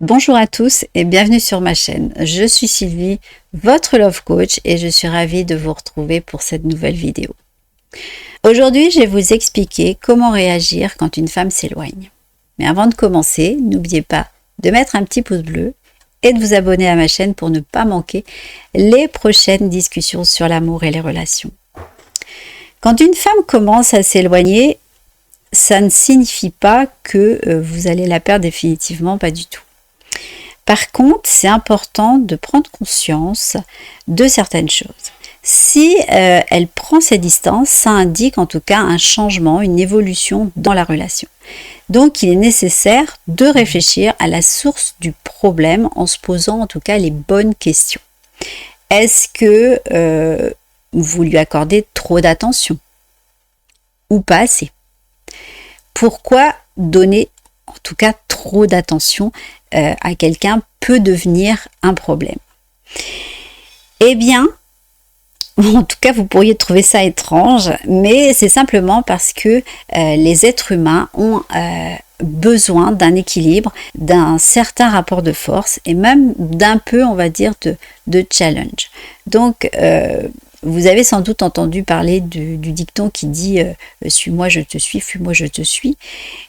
Bonjour à tous et bienvenue sur ma chaîne. Je suis Sylvie, votre Love Coach et je suis ravie de vous retrouver pour cette nouvelle vidéo. Aujourd'hui, je vais vous expliquer comment réagir quand une femme s'éloigne. Mais avant de commencer, n'oubliez pas de mettre un petit pouce bleu et de vous abonner à ma chaîne pour ne pas manquer les prochaines discussions sur l'amour et les relations. Quand une femme commence à s'éloigner, ça ne signifie pas que vous allez la perdre définitivement, pas du tout. Par contre, c'est important de prendre conscience de certaines choses. Si elle prend ses distances, ça indique en tout cas un changement, une évolution dans la relation. Donc, il est nécessaire de réfléchir à la source du problème en se posant en tout cas les bonnes questions. Est-ce que vous lui accordez trop d'attention ou pas assez? Pourquoi donner en tout cas trop d'attention à quelqu'un peut devenir un problème? Eh bien, en tout cas, vous pourriez trouver ça étrange, mais c'est simplement parce que les êtres humains ont besoin d'un équilibre, d'un certain rapport de force et même d'un peu, on va dire, de challenge. Donc, vous avez sans doute entendu parler du dicton qui dit « suis-moi, je te suis, fuis-moi, je te suis ».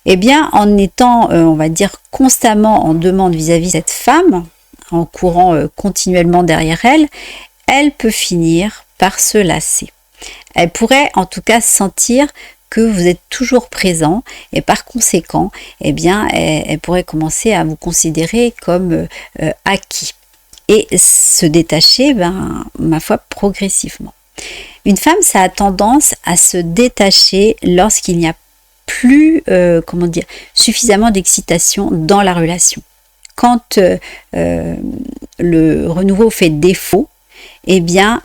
Eh bien, en étant, on va dire, constamment en demande vis-à-vis de cette femme, en courant continuellement derrière elle, elle peut finir par se lasser. Elle pourrait en tout cas sentir que vous êtes toujours présent et par conséquent, eh bien, elle pourrait commencer à vous considérer comme acquis et se détacher, ma foi, progressivement. Une femme, ça a tendance à se détacher lorsqu'il n'y a plus, suffisamment d'excitation dans la relation. Quand le renouveau fait défaut, eh bien,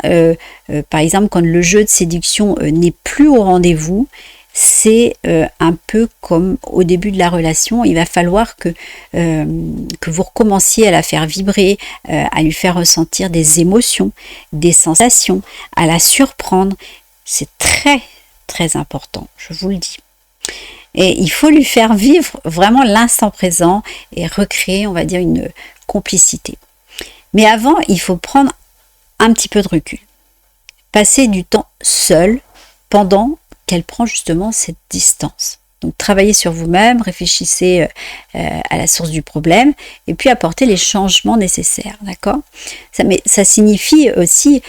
par exemple, quand le jeu de séduction n'est plus au rendez-vous, c'est un peu comme au début de la relation. Il va falloir que vous recommenciez à la faire vibrer, à lui faire ressentir des émotions, des sensations, à la surprendre. C'est très, très important, je vous le dis. Et il faut lui faire vivre vraiment l'instant présent et recréer, on va dire, une complicité. Mais avant, il faut prendre un petit peu de recul. Passer du temps seul pendant qu'elle prend justement cette distance. Donc travaillez sur vous-même, réfléchissez à la source du problème et puis apportez les changements nécessaires, d'accord? Mais ça signifie aussi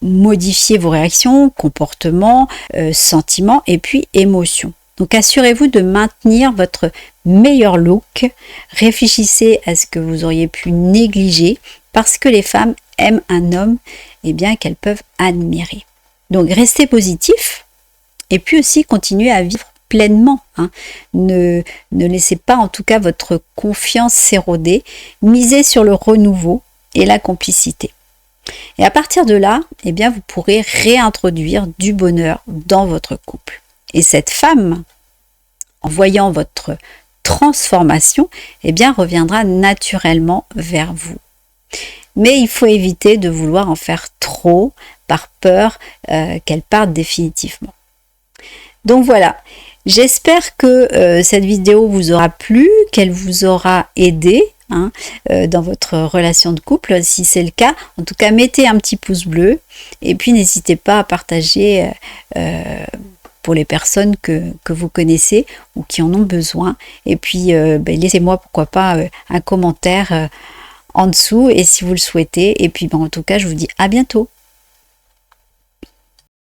modifier vos réactions, comportements, sentiments et puis émotions. Donc assurez-vous de maintenir votre meilleur look, réfléchissez à ce que vous auriez pu négliger parce que les femmes aiment un homme qu'elles peuvent admirer. Donc restez positif et puis aussi continuez à vivre pleinement. Ne laissez pas en tout cas votre confiance s'éroder, misez sur le renouveau et la complicité. Et à partir de là, vous pourrez réintroduire du bonheur dans votre couple. Et cette femme, en voyant votre transformation, reviendra naturellement vers vous. Mais il faut éviter de vouloir en faire trop par peur qu'elle parte définitivement. Donc voilà, j'espère que cette vidéo vous aura plu, qu'elle vous aura aidé dans votre relation de couple. Si c'est le cas, en tout cas, mettez un petit pouce bleu et puis n'hésitez pas à partager pour les personnes que vous connaissez ou qui en ont besoin. Et puis, laissez-moi, pourquoi pas, un commentaire en dessous et si vous le souhaitez. Et puis, en tout cas, je vous dis à bientôt.